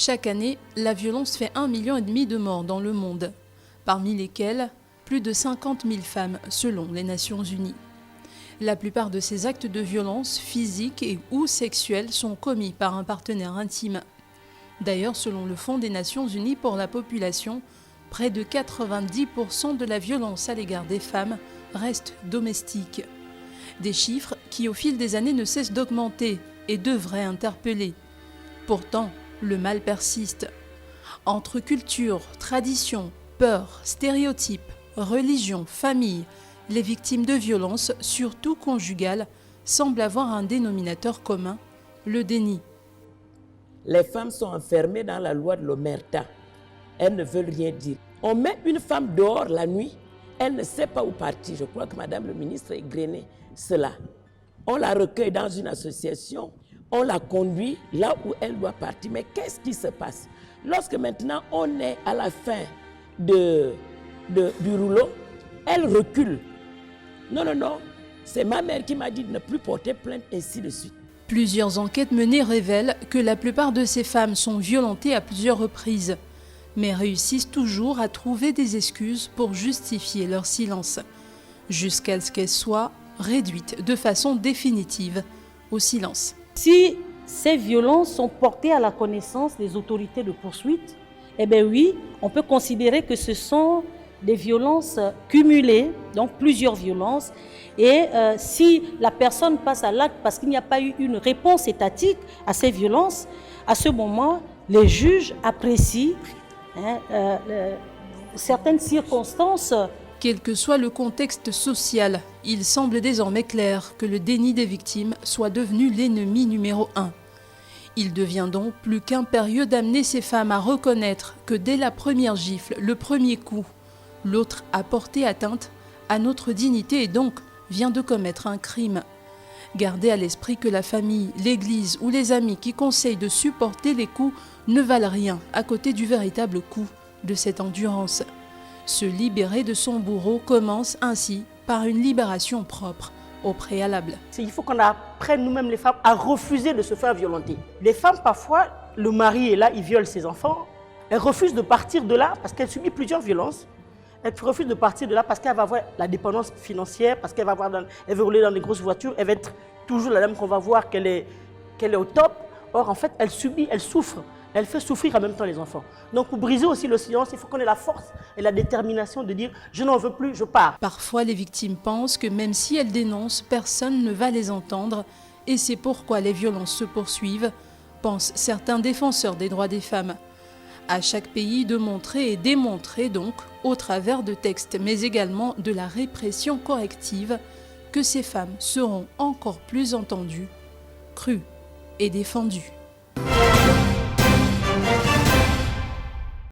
Chaque année, la violence fait 1,5 million de morts dans le monde, parmi lesquelles plus de 50 000 femmes selon les Nations Unies. La plupart de ces actes de violence physique et ou sexuelle sont commis par un partenaire intime. D'ailleurs, selon le Fonds des Nations Unies pour la population, près de 90% de la violence à l'égard des femmes reste domestique. Des chiffres qui, au fil des années, ne cessent d'augmenter et devraient interpeller. Pourtant, le mal persiste. Entre culture, tradition, peur, stéréotypes, religion, famille, les victimes de violences, surtout conjugales, semblent avoir un dénominateur commun, le déni. Les femmes sont enfermées dans la loi de l'omerta. Elles ne veulent rien dire. On met une femme dehors la nuit, elle ne sait pas où partir. Je crois que Madame le ministre a égrené cela. On la recueille dans une association, on la conduit là où elle doit partir. Mais qu'est-ce qui se passe? Lorsque maintenant on est à la fin du rouleau, elle recule. Non, non, non, c'est ma mère qui m'a dit de ne plus porter plainte, ainsi de suite. Plusieurs enquêtes menées révèlent que la plupart de ces femmes sont violentées à plusieurs reprises, mais réussissent toujours à trouver des excuses pour justifier leur silence, jusqu'à ce qu'elles soient réduites de façon définitive au silence. Si ces violences sont portées à la connaissance des autorités de poursuite, eh bien oui, on peut considérer que ce sont des violences cumulées, donc plusieurs violences. Et si la personne passe à l'acte parce qu'il n'y a pas eu une réponse étatique à ces violences, à ce moment, les juges apprécient certaines circonstances. Quel que soit le contexte social, il semble désormais clair que le déni des victimes soit devenu l'ennemi numéro 1. Il devient donc plus qu'impérieux d'amener ces femmes à reconnaître que dès la première gifle, le premier coup, l'autre a porté atteinte à notre dignité et donc vient de commettre un crime. Gardez à l'esprit que la famille, l'église ou les amis qui conseillent de supporter les coups ne valent rien à côté du véritable coût de cette endurance. Se libérer de son bourreau commence ainsi par une libération propre au préalable. Il faut qu'on apprenne nous-mêmes les femmes à refuser de se faire violenter. Les femmes parfois, le mari est là, il viole ses enfants, elles refusent de partir de là parce qu'elles subissent plusieurs violences. Elle refuse de partir de là parce qu'elle va avoir la dépendance financière, parce qu'elle elle veut rouler dans des grosses voitures, elle va être toujours la dame qu'on va voir qu'elle est au top. Or, en fait, elle subit, elle souffre. Elle fait souffrir en même temps les enfants. Donc, pour briser aussi le silence, il faut qu'on ait la force et la détermination de dire « je n'en veux plus, je pars ». Parfois, les victimes pensent que même si elles dénoncent, personne ne va les entendre. Et c'est pourquoi les violences se poursuivent, pensent certains défenseurs des droits des femmes. À chaque pays de montrer et démontrer donc, au travers de textes, mais également de la répression corrective, que ces femmes seront encore plus entendues, crues et défendues.